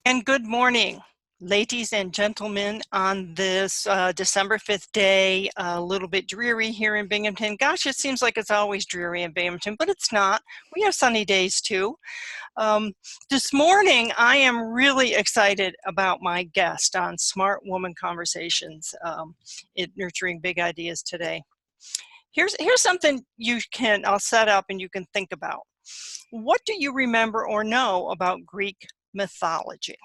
And good morning, ladies and gentlemen, on this December 5th day, a little bit dreary here in Binghamton. Gosh, it seems like it's always dreary in Binghamton, but it's not. We have sunny days too. This morning, I am really excited about my guest on Smart Woman Conversations in Nurturing Big Ideas today. Here's something I'll set up and you can think about. What do you remember or know about Greek mythology?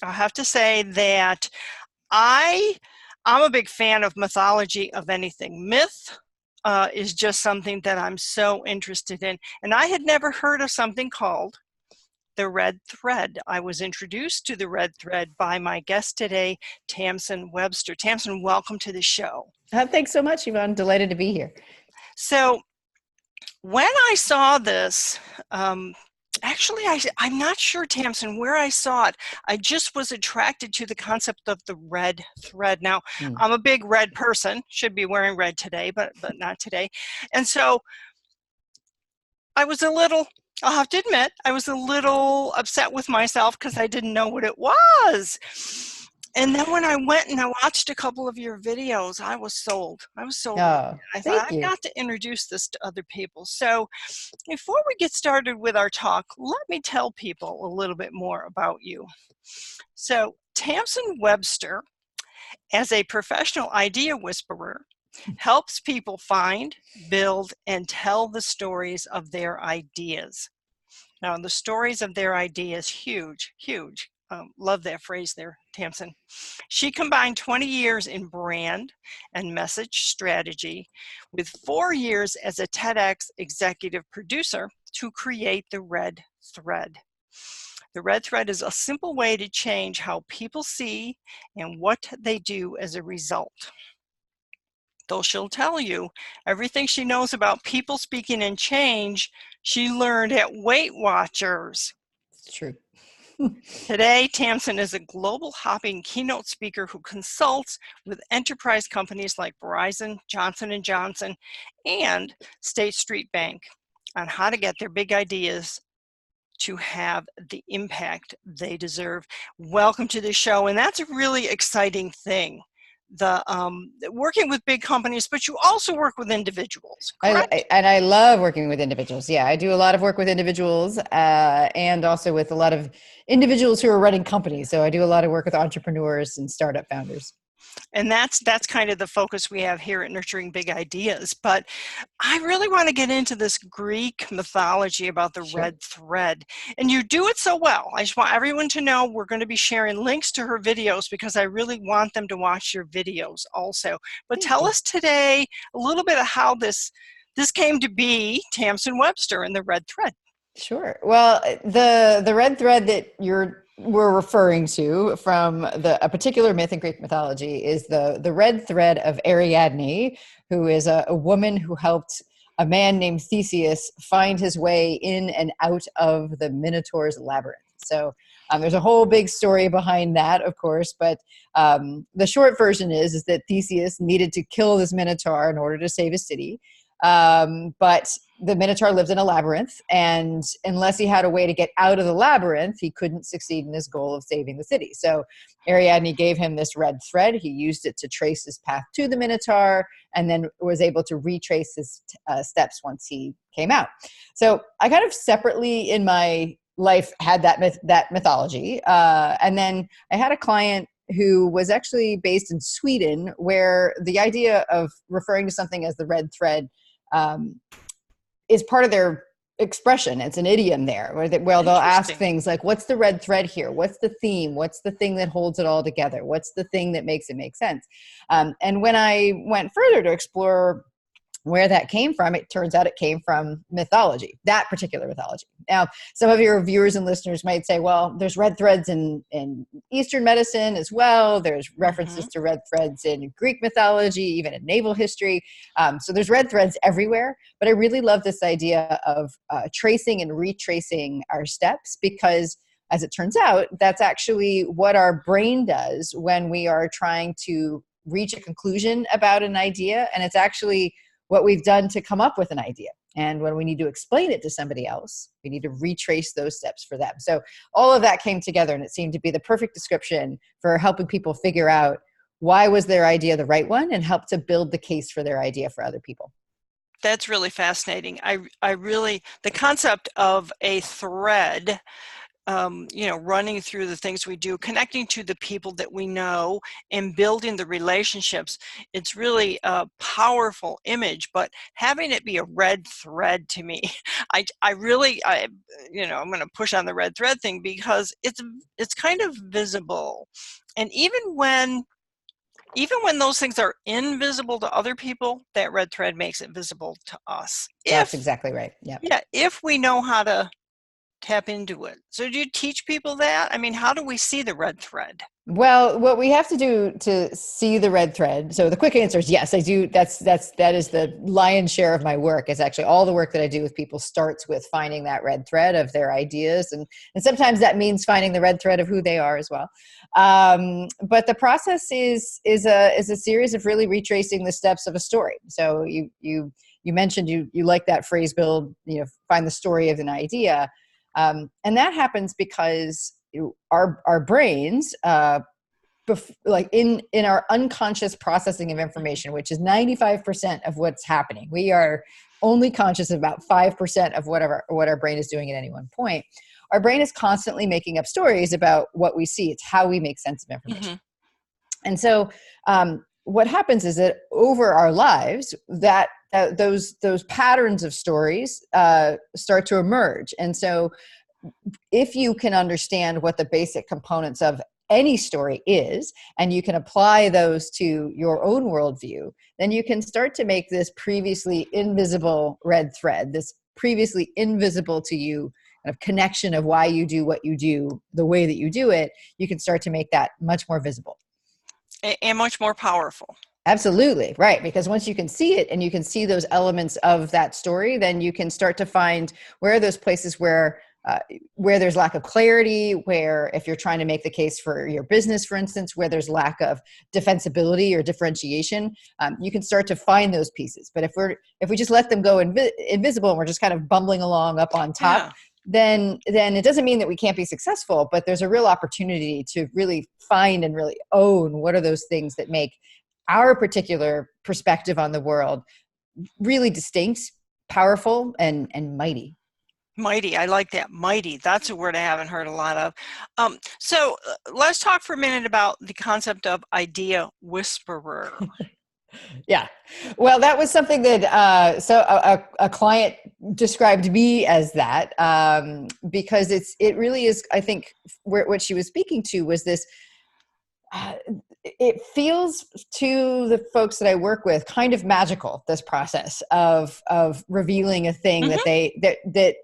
I have to say that I'm a big fan of mythology of anything. Myth is just something that I'm so interested in. And I had never heard of something called the red thread. I was introduced to the red thread by my guest today, Tamsen Webster. Tamsen, welcome to the show. Thanks so much, Yvonne. Delighted to be here. So when I saw this, actually, I'm not sure, Tamsen, where I saw it. I just was attracted to the concept of the red thread. Now, I'm a big red person, should be wearing red today, but not today. And so I was I'll have to admit, I was a little upset with myself because I didn't know what it was. And then when I went and I watched a couple of your videos, I was sold. I thought, I've got to introduce this to other people. So before we get started with our talk, let me tell people a little bit more about you. So Tamsen Webster, as a professional idea whisperer, helps people find, build, and tell the stories of their ideas. Now, the stories of their ideas, huge, huge. Love that phrase there, Tamsen. She combined 20 years in brand and message strategy with 4 years as a TEDx Executive Producer to create the red thread. The red thread is a simple way to change how people see and what they do as a result. Though she'll tell you everything she knows about people, speaking, and change, she learned at Weight Watchers. It's true. Today, Tamsen is a global hopping keynote speaker who consults with enterprise companies like Verizon, Johnson & Johnson, and State Street Bank on how to get their big ideas to have the impact they deserve. Welcome to the show, and that's a really exciting thing. Working with big companies, but you also work with individuals, correct? I love working with individuals. Yeah, I do a lot of work with individuals and also with a lot of individuals who are running companies. So I do a lot of work with entrepreneurs and startup founders. And that's kind of the focus we have here at Nurturing Big Ideas. But I really want to get into this Greek mythology about the red thread. And you do it so well. I just want everyone to know we're going to be sharing links to her videos because I really want them to watch your videos also. But tell us today a little bit of how this came to be, Tamsen Webster and the red thread. Sure. Well, the red thread that we're referring to from a particular myth in Greek mythology is the red thread of Ariadne, who is a woman who helped a man named Theseus find his way in and out of the Minotaur's labyrinth. So there's a whole big story behind that, of course, but the short version is that Theseus needed to kill this Minotaur in order to save his city. But the Minotaur lived in a labyrinth, and unless he had a way to get out of the labyrinth, he couldn't succeed in his goal of saving the city. So Ariadne gave him this red thread. He used it to trace his path to the Minotaur, and then was able to retrace his steps once he came out. So I kind of separately in my life had that mythology. And then I had a client who was actually based in Sweden, where the idea of referring to something as the red thread is part of their expression. It's an idiom there where they'll ask things like, what's the red thread here? What's the theme? What's the thing that holds it all together? What's the thing that makes it make sense? And when I went further to explore where that came from, it turns out it came from mythology, that particular mythology. Now, some of your viewers and listeners might say, well, there's red threads in Eastern medicine as well. There's references to red threads in Greek mythology, even in naval history. So there's red threads everywhere. But I really love this idea of tracing and retracing our steps because, as it turns out, that's actually what our brain does when we are trying to reach a conclusion about an idea. And it's actually what we've done to come up with an idea. And when we need to explain it to somebody else, we need to retrace those steps for them. So all of that came together, and it seemed to be the perfect description for helping people figure out why was their idea the right one and help to build the case for their idea for other people. That's really fascinating. I really, the concept of a thread, running through the things we do, connecting to the people that we know and building the relationships. It's really a powerful image, but having it be a red thread to me, I'm going to push on the red thread thing because it's kind of visible. And even when those things are invisible to other people, that red thread makes it visible to us. That's exactly right. Yeah, if we know how to tap into it. So do you teach people that? I mean, how do we see the red thread? Well, what we have to do to see the red thread. So the quick answer is yes, I do. That is the lion's share of my work. Is actually all the work that I do with people starts with finding that red thread of their ideas, and sometimes that means finding the red thread of who they are as well. But the process is a series of really retracing the steps of a story. So you mentioned you like that phrase, build, find the story of an idea, and that happens because our brains, like in our unconscious processing of information, which is 95% of what's happening. We are only conscious of about 5% of what our brain is doing at any one point. Our brain is constantly making up stories about what we see. It's how we make sense of information. Mm-hmm. And so what happens is that over our lives, that those patterns of stories start to emerge. And so if you can understand what the basic components of any story is, and you can apply those to your own worldview, then you can start to make this previously invisible red thread, this previously invisible to you kind of connection of why you do what you do, the way that you do it, you can start to make that much more visible. And much more powerful. Absolutely, right. Because once you can see it and you can see those elements of that story, then you can start to find where are those places where there's lack of clarity, where if you're trying to make the case for your business, for instance, where there's lack of defensibility or differentiation, you can start to find those pieces. But if we just let them go invisible and we're just kind of bumbling along up on top, then it doesn't mean that we can't be successful, but there's a real opportunity to really find and really own what are those things that make our particular perspective on the world really distinct, powerful, and mighty. Mighty. I like that. Mighty. That's a word I haven't heard a lot of. So let's talk for a minute about the concept of idea whisperer. Yeah. Well, that was something that, a client described me as that, because it really is, I think what she was speaking to was this, it feels to the folks that I work with kind of magical, this process of revealing a thing that they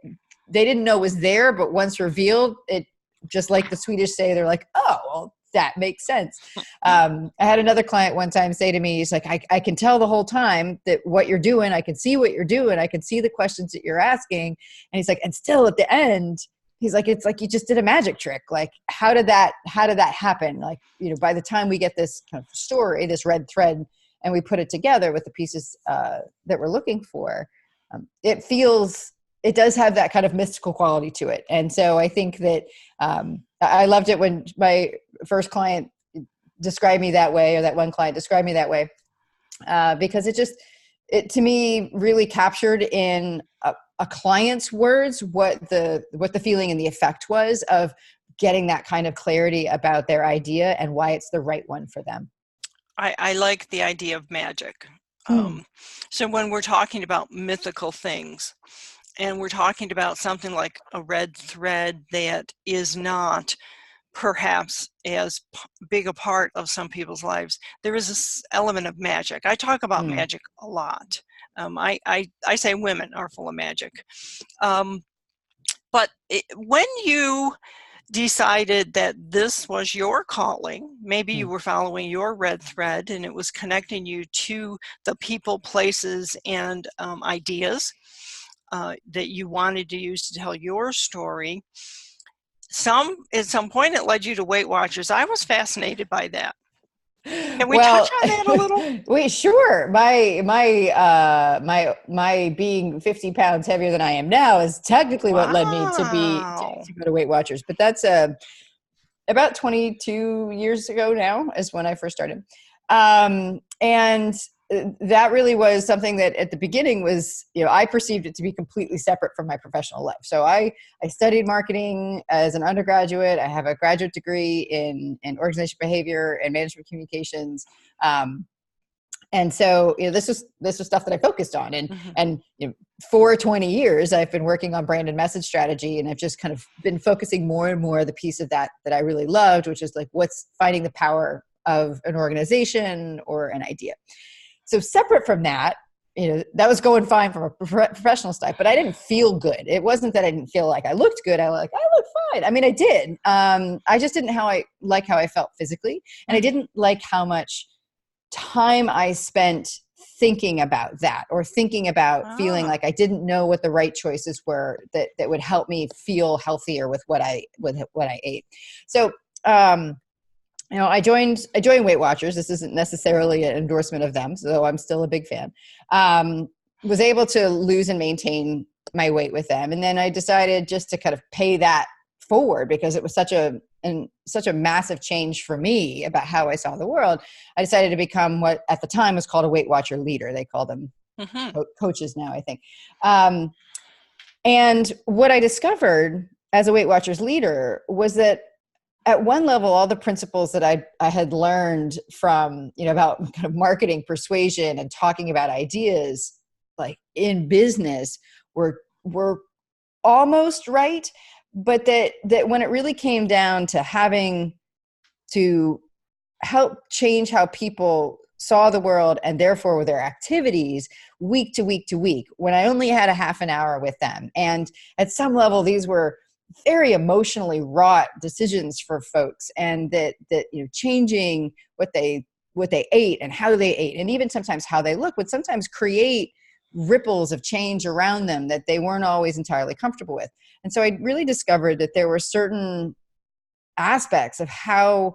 didn't know was there, but once revealed, it just like the Swedish say, they're like, oh, well, that makes sense. I had another client one time say to me, he's like, I can tell the whole time that what you're doing, I can see what you're doing. I can see the questions that you're asking. And he's like, and still at the end, he's like, it's like you just did a magic trick. Like, how did that happen? Like, by the time we get this kind of story, this red thread, and we put it together with the pieces that we're looking for, it does have that kind of mystical quality to it. And so I think that I loved it when my first client described me that way, or that one client described me that way, because it to me really captured in a client's words what the feeling and the effect was of getting that kind of clarity about their idea and why it's the right one for them. I like the idea of magic. So when we're talking about mythical things, and we're talking about something like a red thread that is not perhaps as big a part of some people's lives, there is this element of magic. I talk about magic a lot. I say women are full of magic. But when you decided that this was your calling, maybe you were following your red thread and it was connecting you to the people, places, and ideas that you wanted to use to tell your story. At some point it led you to Weight Watchers. I was fascinated by that. Can we touch Well, on that a little? wait, sure. My being 50 pounds heavier than I am now is technically what led me Wow. to go to Weight Watchers. But that's about 22 years ago now is when I first started. And that really was something that at the beginning was, I perceived it to be completely separate from my professional life. So I studied marketing as an undergraduate. I have a graduate degree in organization behavior and management communications. And so, this was stuff that I focused on, Mhm. and for 20 years, I've been working on brand and message strategy, and I've just kind of been focusing more and more the piece of that I really loved, which is like what's finding the power of an organization or an idea. So separate from that, that was going fine from a professional side, but I didn't feel good. It wasn't that I didn't feel like I looked good. I looked fine. I mean, I did. I just didn't how I felt physically, and I didn't like how much time I spent thinking about that, or thinking about feeling Ah. like I didn't know what the right choices were that would help me feel healthier with what I ate. So, I joined Weight Watchers. This isn't necessarily an endorsement of them, so I'm still a big fan. Was able to lose and maintain my weight with them, and then I decided just to kind of pay that forward because it was such a massive change for me about how I saw the world. I decided to become what at the time was called a Weight Watcher leader. They call them Mhm. coaches now, I think. And what I discovered as a Weight Watchers leader was that at one level, all the principles that I had learned from, about kind of marketing, persuasion, and talking about ideas, like in business, were almost right, but that when it really came down to having to help change how people saw the world and therefore their activities week to week to week, when I only had a half an hour with them, and at some level these were very emotionally wrought decisions for folks, and that changing what they ate and how they ate, and even sometimes how they look, would sometimes create ripples of change around them that they weren't always entirely comfortable with. And so I really discovered that there were certain aspects of how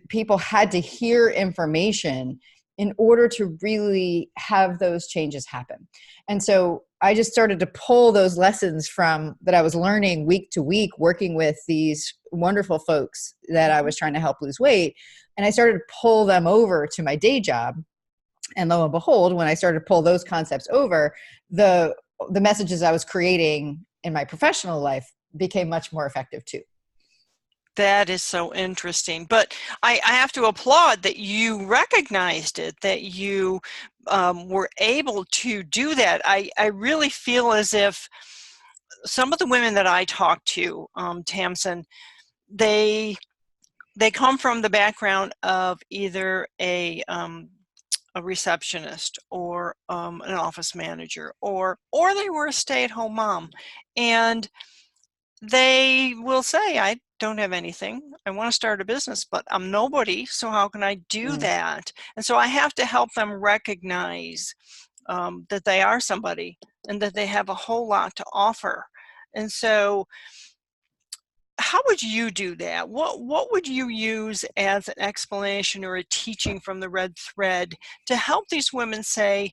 people had to hear information in order to really have those changes happen. And so I just started to pull those lessons from that I was learning week to week, working with these wonderful folks that I was trying to help lose weight. And I started to pull them over to my day job. And lo and behold, when I started to pull those concepts over, the messages I was creating in my professional life became much more effective too. That is so interesting. But I have to applaud that you recognized it, that you were able to do that. I really feel as if some of the women that I talk to, Tamsen, they come from the background of either a receptionist or an office manager, or they were a stay-at-home mom, and they will say, I don't have anything. I want to start a business, but I'm nobody. So how can I do Mm. that? And so I have to help them recognize that they are somebody and that they have a whole lot to offer. And so how would you do that? What would you use as an explanation or a teaching from the red thread to help these women say,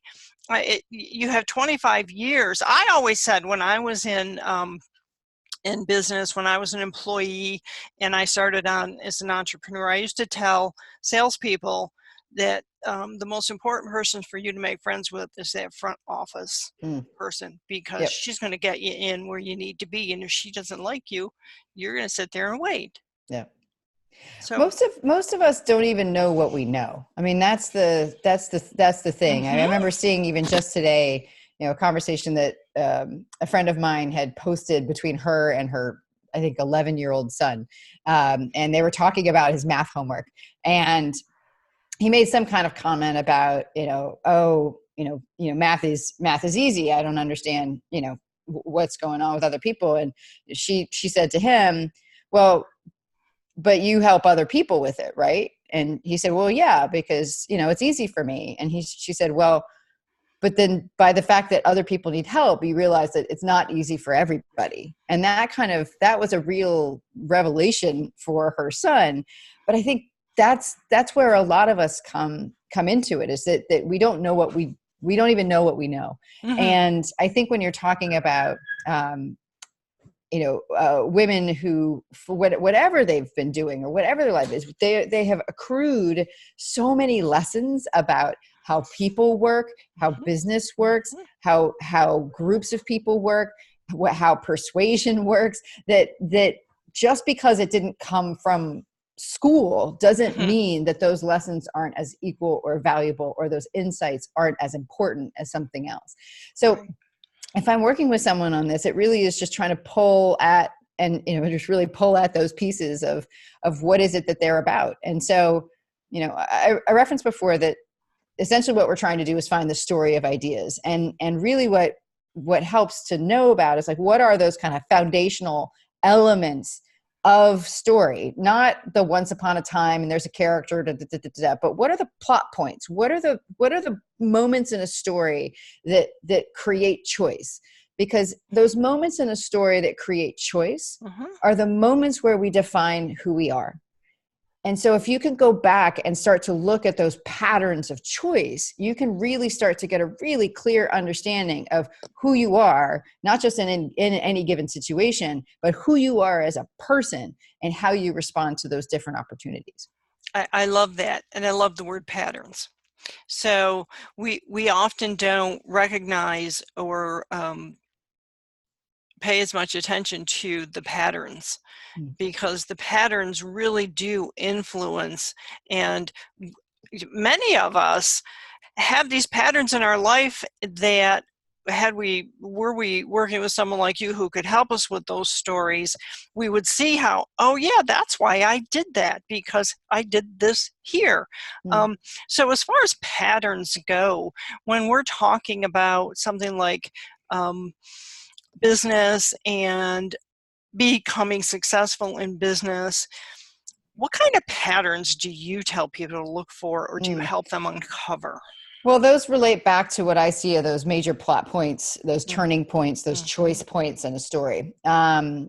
you have 25 years. I always said when I was in business, when I was an employee and I started on as an entrepreneur, I used to tell salespeople that the most important person for you to make friends with is that front office Mm. person, because Yep. she's going to get you in where you need to be. And if she doesn't like you, you're going to sit there and wait. Yeah. So, Most of us don't even know what we know. I mean, that's the thing. I mhm. remember seeing even just today, a conversation that a friend of mine had posted between her and her, I think, 11-year-old son, and they were talking about his math homework, and he made some kind of comment about, oh, math is easy. I don't understand, what's going on with other people. And she said to him, well, but you help other people with it, right? And he said, well, yeah, because, it's easy for me. And she said, well, but then by the fact that other people need help, you realize that it's not easy for everybody. And that was a real revelation for her son. But I think that's where a lot of us come into it, is that we don't know what we don't even know what we know. Mm-hmm. And I think when you're talking about, women who, for whatever they've been doing or whatever their life is, they have accrued so many lessons about how people work, how business works, how groups of people work, how persuasion works, that just because it didn't come from school doesn't mean that those lessons aren't as equal or valuable, or those insights aren't as important as something else. So if I'm working with someone on this, it really is just trying to pull at, and just really pull at those pieces of what is it that they're about. And so, I referenced before that essentially what we're trying to do is find the story of ideas, and really what helps to know about is, like, what are those kind of foundational elements of story, not the once upon a time and there's a character, but what are the plot points? What are the moments in a story that create choice? Because those moments in a story that create choice are the moments where we define who we are. And so if you can go back and start to look at those patterns of choice, you can really start to get a really clear understanding of who you are, not just in any given situation, but who you are as a person and how you respond to those different opportunities. I love that. And I love the word patterns. So we often don't recognize or pay as much attention to the patterns, because the patterns really do influence, and many of us have these patterns in our life that were we working with someone like you who could help us with those stories, we would see how, oh yeah, that's why I did that, because I did this here. So as far as patterns go, when we're talking about something like business and becoming successful in business, what kind of patterns do you tell people to look for, or do you help them uncover? Well, those relate back to what I see of those major plot points, those turning points, those choice points in a story. And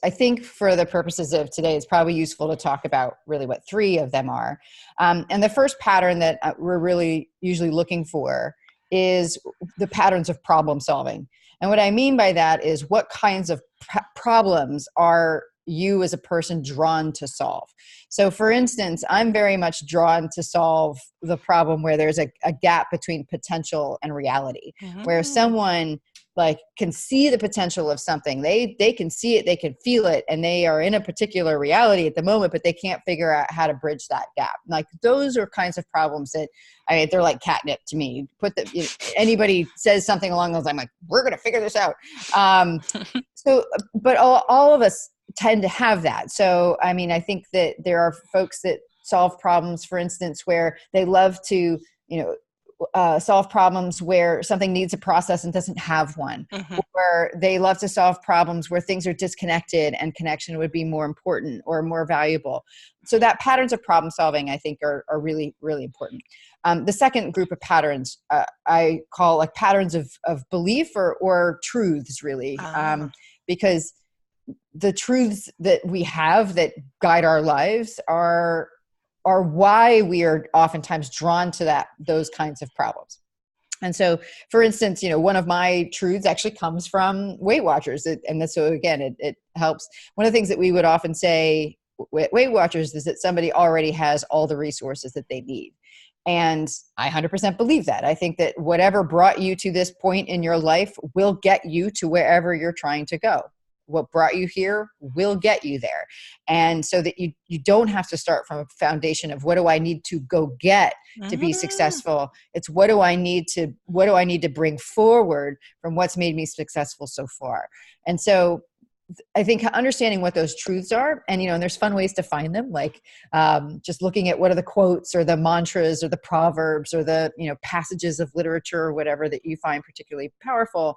I think for the purposes of today, it's probably useful to talk about really what three of them are. And the first pattern that we're really usually looking for is the patterns of problem solving. And what I mean by that is, what kinds of problems are you as a person drawn to solve? So for instance, I'm very much drawn to solve the problem where there's a gap between potential and reality, where someone can see the potential of something. They can see it, they can feel it, and they are in a particular reality at the moment, but they can't figure out how to bridge that gap. Those are kinds of problems that, they're like catnip to me. Anybody says something along those lines, I'm like, we're going to figure this out. But all of us tend to have that. So, I think that there are folks that solve problems, for instance, where they love to, solve problems where something needs a process and doesn't have one, or they love to solve problems where things are disconnected and connection would be more important or more valuable. So that patterns of problem solving, I think, are really, really important. The second group of patterns I call patterns of belief or truths, really, because the truths that we have that guide our lives are why we are oftentimes drawn to those kinds of problems. And so, for instance, one of my truths actually comes from Weight Watchers. So again, it helps. One of the things that we would often say with Weight Watchers is that somebody already has all the resources that they need. And I 100% believe that. I think that whatever brought you to this point in your life will get you to wherever you're trying to go. What brought you here will get you there. And so that you don't have to start from a foundation of what do I need to go get to be successful. It's what do I need to bring forward from what's made me successful so far. And so I think understanding what those truths are, and there's fun ways to find them, like just looking at what are the quotes or the mantras or the proverbs or the passages of literature or whatever that you find particularly powerful,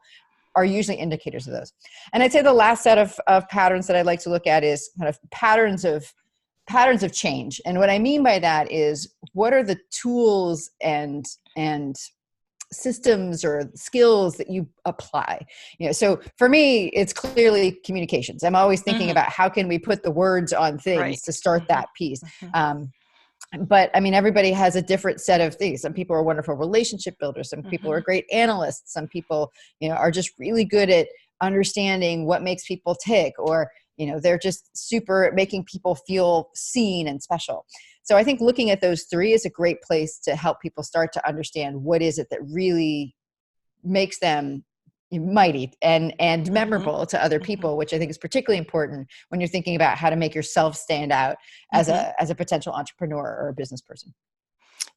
are usually indicators of those. And I'd say the last set of patterns that I'd like to look at is kind of patterns of change. And what I mean by that is, what are the tools and systems or skills that you apply. So for me, it's clearly communications. I'm always thinking about how can we put the words on things to start that piece. But I mean, everybody has a different set of things. Some people are wonderful relationship builders. Some people are great analysts. Some people, are just really good at understanding what makes people tick, or, they're just super at making people feel seen and special. So I think looking at those three is a great place to help people start to understand what is it that really makes them mighty and memorable to other people, which I think is particularly important when you're thinking about how to make yourself stand out as a potential entrepreneur or a business person.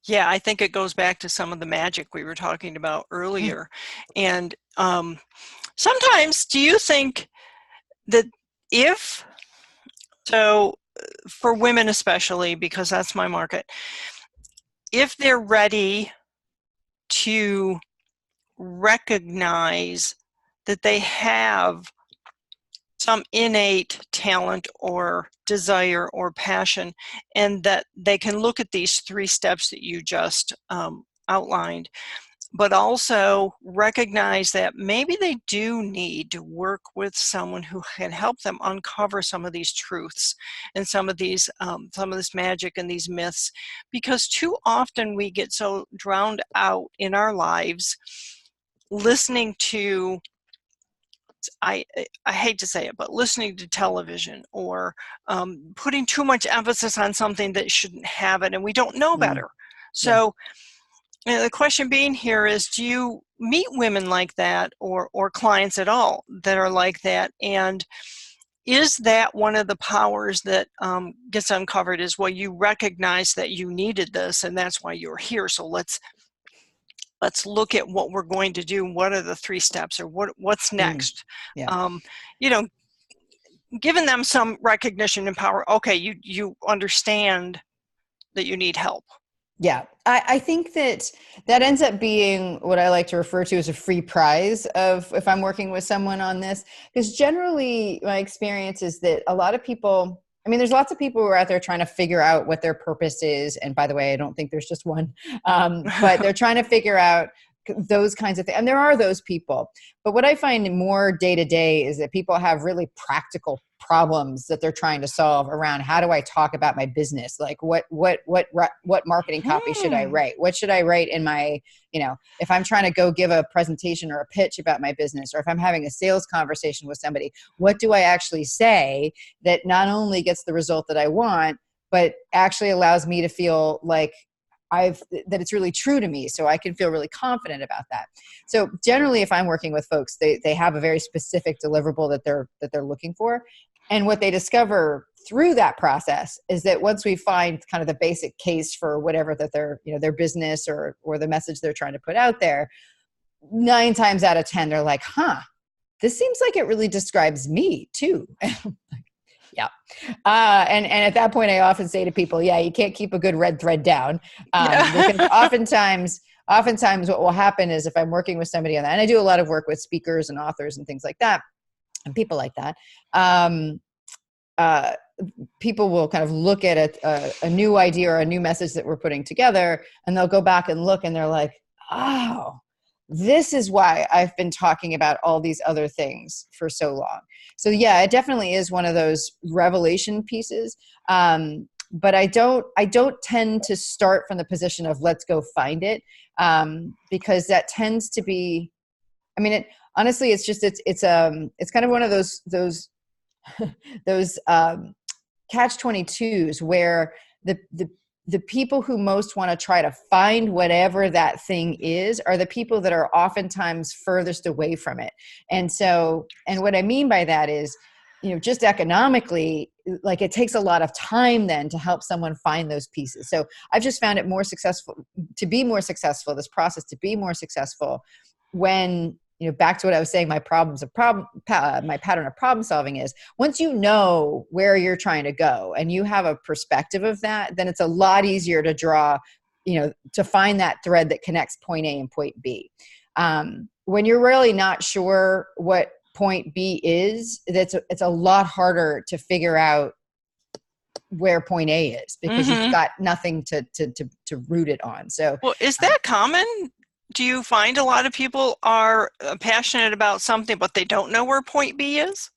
Yeah, I think it goes back to some of the magic we were talking about earlier. And sometimes, do you think that for women especially, because that's my market, if they're ready to recognize that they have some innate talent or desire or passion, and that they can look at these 3 steps that you just outlined, but also recognize that maybe they do need to work with someone who can help them uncover some of these truths and some of this magic and these myths, because too often we get so drowned out in our lives listening to, I hate to say it, but listening to television, or putting too much emphasis on something that shouldn't have it, and we don't know better. So the question being here is, do you meet women like that, or clients at all that are like that? And is that one of the powers that gets uncovered, is, well, you recognize that you needed this and that's why you're here. So let's look at what we're going to do. What are the 3 steps, or what's next? Giving them some recognition and power. Okay, you understand that you need help. Yeah, I think that ends up being what I like to refer to as a free prize of if I'm working with someone on this, because generally my experience is that a lot of people, there's lots of people who are out there trying to figure out what their purpose is. And by the way, I don't think there's just one, but they're trying to figure out those kinds of things. And there are those people. But what I find more day to day is that people have really practical problems that they're trying to solve around, how do I talk about my business? Like what marketing copy should I write? What should I write in my, if I'm trying to go give a presentation or a pitch about my business, or if I'm having a sales conversation with somebody, what do I actually say that not only gets the result that I want, but actually allows me to feel like that it's really true to me, so I can feel really confident about that. So generally, if I'm working with folks, they have a very specific deliverable that they're looking for. And what they discover through that process is that once we find kind of the basic case for whatever that their business or the message they're trying to put out there, 9 times out of 10, they're like, this seems like it really describes me too. Yeah. And at that point, I often say to people, you can't keep a good red thread down. Because oftentimes what will happen is, if I'm working with somebody on that, and I do a lot of work with speakers and authors and things like that, and people like that, people will kind of look at a new idea or a new message that we're putting together, and they'll go back and look, and they're like, oh, this is why I've been talking about all these other things for so long. So yeah, it definitely is one of those revelation pieces. But I don't tend to start from the position of let's go find it, because that tends to be, honestly, it's kind of one of those those catch-22s where the people who most want to try to find whatever that thing is are the people that are oftentimes furthest away from it. And what I mean by that is, just economically, like it takes a lot of time then to help someone find those pieces. So I've just found it to be more successful, this process to be more successful when, back to what I was saying, my pattern of problem solving is, once you know where you're trying to go and you have a perspective of that, then it's a lot easier to draw, to find that thread that connects point A and point B. When you're really not sure what point B is, it's a lot harder to figure out where point A is, because you've got nothing to root it on. So, well, is that common? Do you find a lot of people are passionate about something, but they don't know where point B is?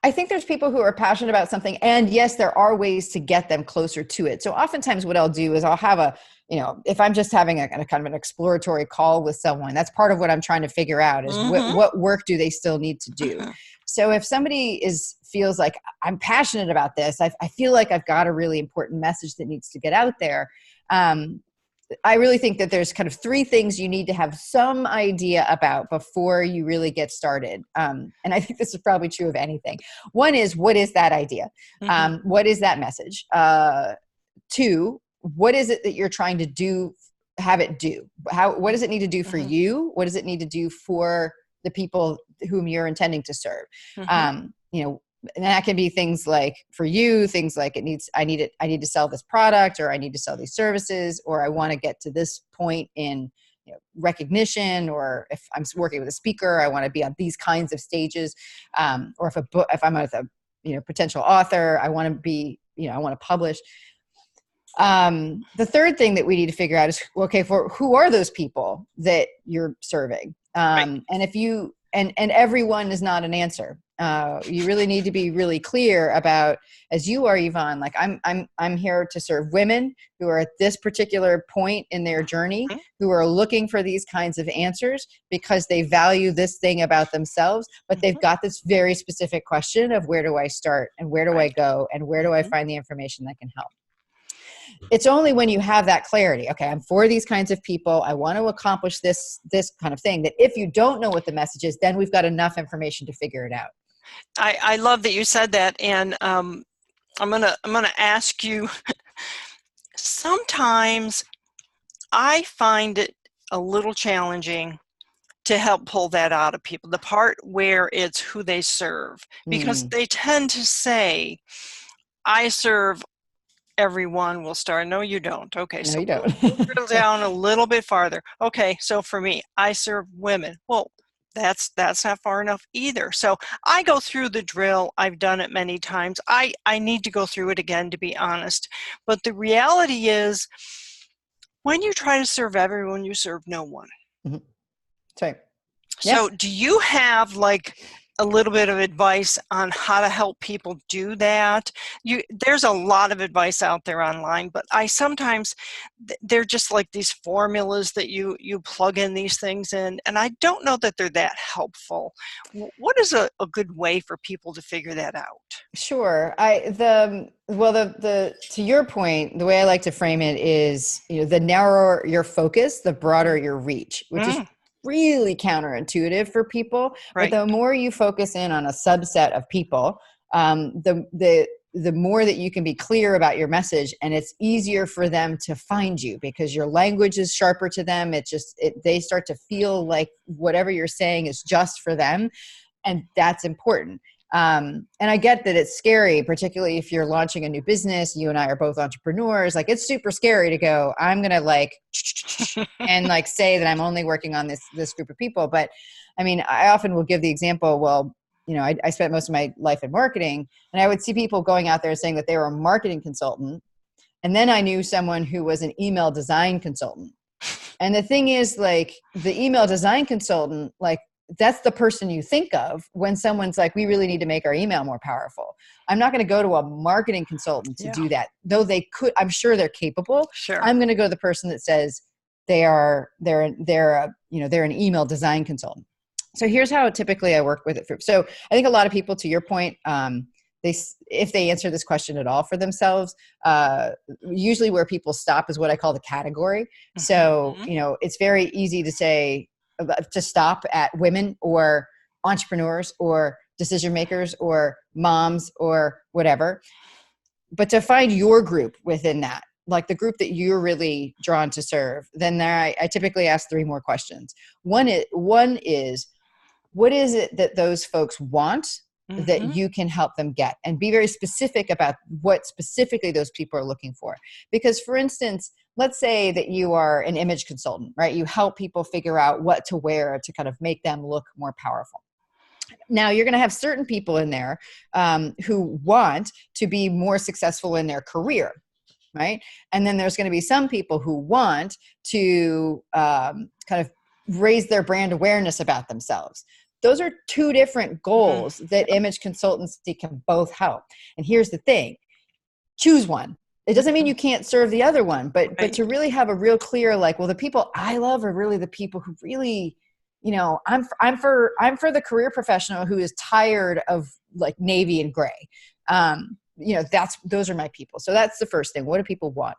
I think there's people who are passionate about something, and yes, there are ways to get them closer to it. So oftentimes what I'll do is I'll have if I'm just having a kind of an exploratory call with someone, that's part of what I'm trying to figure out is Mm-hmm. what work do they still need to do? Mm-hmm. So if somebody feels like I'm passionate about this, I feel like I've got a really important message that needs to get out there. Um, I really think that there's kind of three things you need to have some idea about before you really get started. And I think this is probably true of anything. One is, what is that idea? Mm-hmm. What is that message? Two, what is it that you're trying to do, have it do? What does it need to do for Mm-hmm. you? What does it need to do for the people whom you're intending to serve? Mm-hmm. And that can be things like, for you, things like I need to sell this product, or I need to sell these services, or I want to get to this point in recognition, or if I'm working with a speaker, I want to be on these kinds of stages, or if I'm with a potential author, I want to be, I want to publish. The third thing that we need to figure out is, okay, for who are those people that you're serving? Right. And if you, and everyone is not an answer. You really need to be really clear about, as you are, Yvonne, like I'm here to serve women who are at this particular point in their journey, Mm-hmm. who are looking for these kinds of answers because they value this thing about themselves, but they've got this very specific question of, where do I start, and where do I Right. go, and where do I Mm-hmm. find the information that can help? It's only when you have that clarity, okay, I'm for these kinds of people, I want to accomplish this kind of thing, that if you don't know what the message is, then we've got enough information to figure it out. I love that you said that, and I'm gonna ask you. Sometimes I find it a little challenging to help pull that out of people, the part where it's who they serve, because Mm. they tend to say, I serve everyone. Will start, no, you don't. Okay, No, so you don't. we'll drill down a little bit farther. Okay, so for me, I serve women. Well, that's not far enough either. So I go through the drill. I've done it many times. I need to go through it again, to be honest. But the reality is, when you try to serve everyone, you serve no one. Mhm. Sorry. Yeah. So do you have like a little bit of advice on how to help people do that? There's a lot of advice out there online, but I sometimes, they're just like these formulas that you plug in these things in, and I don't know that they're that helpful. What is a good way for people to figure that out? Sure. The to your point, the way I like to frame it is, the narrower your focus, the broader your reach, which is Mm, really counterintuitive for people. But right. the more you focus in on a subset of people, the more that you can be clear about your message, and it's easier for them to find you because your language is sharper to them. They start to feel like whatever you're saying is just for them, and that's important. And I get that it's scary, particularly if you're launching a new business. You and I are both entrepreneurs. Like, it's super scary to go, I'm going to and say that I'm only working on this group of people. But I mean, I often will give the example, well, I spent most of my life in marketing, and I would see people going out there saying that they were a marketing consultant. And then I knew someone who was an email design consultant. And the thing is, like, the email design consultant, like, that's the person you think of when someone's like, we really need to make our email more powerful. I'm not going to go to a marketing consultant to Yeah, do that, though they could. I'm sure they're capable. sure. I'm going to go to the person that says they're an email design consultant. So here's how typically I work with it. So I think a lot of people, to your point, if they answer this question at all for themselves, usually where people stop is what I call the category. So, Mm-hmm. it's very easy to stop at women or entrepreneurs or decision makers or moms or whatever, but to find your group within that, like the group that you're really drawn to serve, then I typically ask three more questions. One is, what is it that those folks want that Mm-hmm. you can help them get, and be very specific about what specifically those people are looking for. Because, for instance, let's say that you are an image consultant, right? You help people figure out what to wear to kind of make them look more powerful. Now, you're going to have certain people in there who want to be more successful in their career. right? And then there's going to be some people who want to kind of raise their brand awareness about themselves. Those are two different goals that image consultancy can both help. And here's the thing, choose one. It doesn't mean you can't serve the other one, but to really have a real clear, like, well, the people I love are really the people who really, you know, I'm for the career professional who is tired of like navy and gray. You know, those are my people. So that's the first thing. What do people want?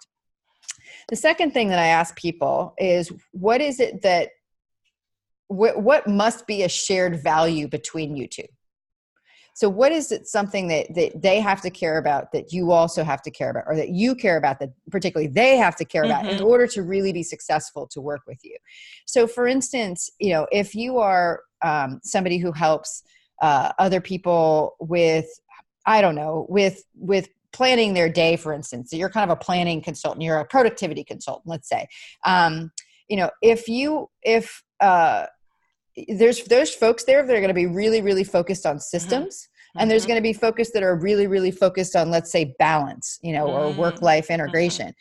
The second thing that I ask people is, what is it that, what must be a shared value between you two? So what is it, something that they have to care about that you also have to care about, or that you care about that particularly they have to care about in order to really be successful to work with you? So for instance, you know, if you are somebody who helps other people with, I don't know, with planning their day, for instance, so you're kind of a planning consultant, you're a productivity consultant, let's say, you know, if there's folks there that are going to be really, really focused on systems. And there's going to be folks that are really, really focused on, let's say, balance, you know, or work-life integration.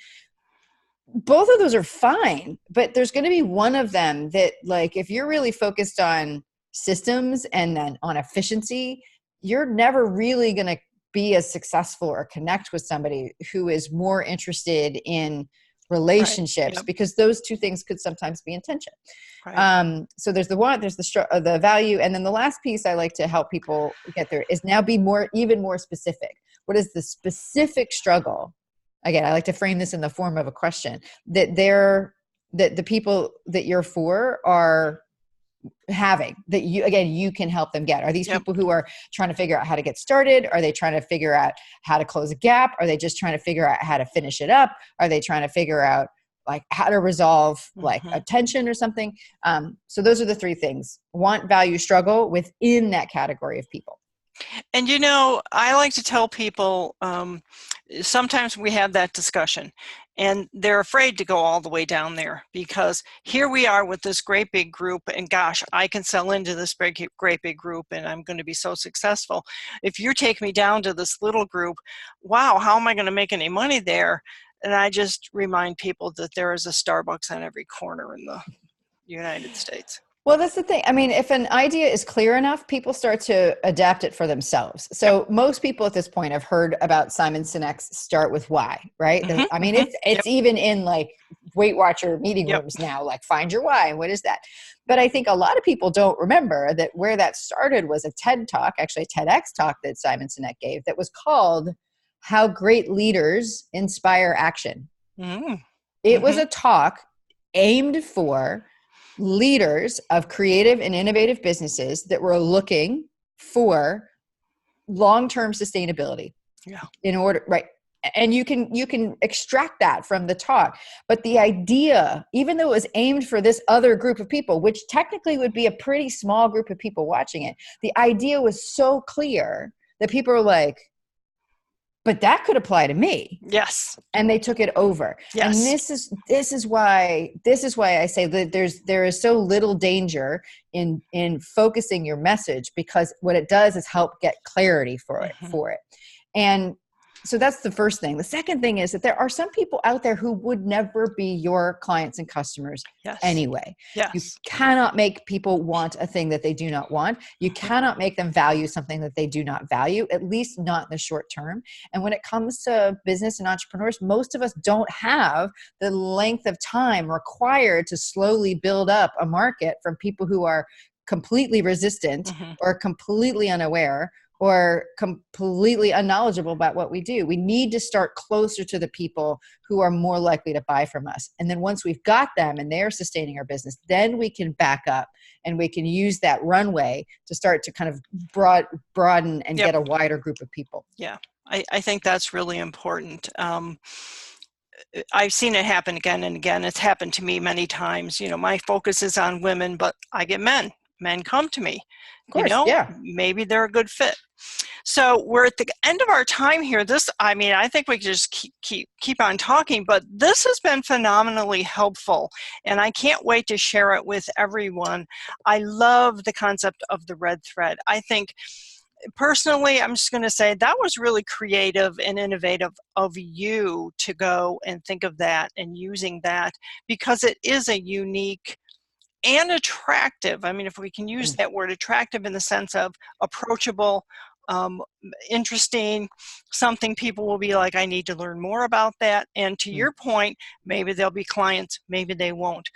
Both of those are fine, but there's going to be one of them that, like, if you're really focused on systems and then on efficiency, you're never really going to be as successful or connect with somebody who is more interested in relationships, because those two things could sometimes be in tension. So there's the want, there's the value. And then the last piece I like to help people get there is now be even more specific. What is the specific struggle? Again, I like to frame this in the form of a question that the people that you're for are having, that you can help them get. Are these people who are trying to figure out how to get started? Are they trying to figure out how to close a gap? Are they just trying to figure out how to finish it up? Are they trying to figure out like how to resolve like a tension or something? So those are the three things: want, value, struggle within that category of people. And, you know, I like to tell people, sometimes we have that discussion and they're afraid to go all the way down there, because here we are with this great big group, and gosh, I can sell into this great big group and I'm going to be so successful. If you take me down to this little group, wow, how am I going to make any money there? And I just remind people that there is a Starbucks on every corner in the United States. Well, that's the thing. I mean, if an idea is clear enough, people start to adapt it for themselves. So most people at this point have heard about Simon Sinek's Start With Why, right? I mean, it's even in like Weight Watcher meeting rooms now, like find your why. What is that? But I think a lot of people don't remember that where that started was a TED talk, actually a TEDx talk that Simon Sinek gave, that was called How Great Leaders Inspire Action. It was a talk aimed for leaders of creative and innovative businesses that were looking for long-term sustainability. In order, right? And you can extract that from the talk. But the idea, even though it was aimed for this other group of people, which technically would be a pretty small group of people watching it, the idea was so clear that people were like, but that could apply to me. Yes. And they took it over. Yes. And this is why I say that there is so little danger in focusing your message, because what it does is help get clarity for it. And so that's the first thing. The second thing is that there are some people out there who would never be your clients and customers anyway. You cannot make people want a thing that they do not want. You cannot make them value something that they do not value, at least not in the short term. And when it comes to business and entrepreneurs, most of us don't have the length of time required to slowly build up a market from people who are completely resistant or completely unaware or completely unknowledgeable about what we do. We need to start closer to the people who are more likely to buy from us. And then once we've got them and they're sustaining our business, then we can back up and we can use that runway to start to kind of broaden and get a wider group of people. Yeah, I think that's really important. I've seen it happen again and again. It's happened to me many times. You know, my focus is on women, but I get men. Men come to me. Of course, maybe they're a good fit. So we're at the end of our time here. I think we could just keep on talking, but this has been phenomenally helpful, and I can't wait to share it with everyone. I love the concept of the red thread. I think personally, I'm just going to say that was really creative and innovative of you to go and think of that and using that, because it is a unique and attractive. I mean, if we can use that word, attractive in the sense of approachable, um, interesting, something people will be like, I need to learn more about that. And to your point, maybe they'll be clients, maybe they won't,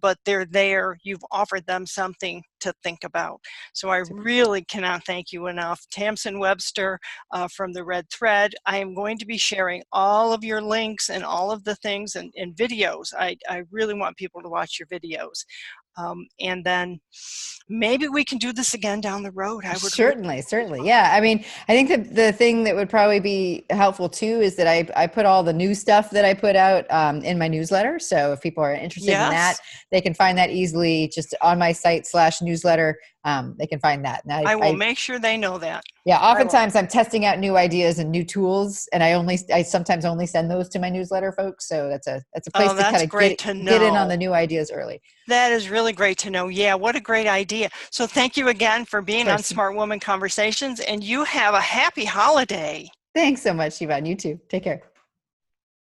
but they're there. You've offered them something to think about. So I really cannot thank you enough. Tamsen Webster from the Red Thread. I am going to be sharing all of your links and all of the things and videos. I really want people to watch your videos. And then maybe we can do this again down the road. I would Certainly. Yeah. I mean, I think that the thing that would probably be helpful too is that I put all the new stuff that I put out in my newsletter. So if people are interested in that, they can find that easily just on my site /newsletter. They can find that. And I will make sure they know that. Yeah, oftentimes I'm testing out new ideas and new tools, and I sometimes only send those to my newsletter folks. So that's a place to kind of get in on the new ideas early. That is really great to know. Yeah, what a great idea. So thank you again for being on Smart Woman Conversations, and you have a happy holiday. Thanks so much, Yvonne. You too. Take care.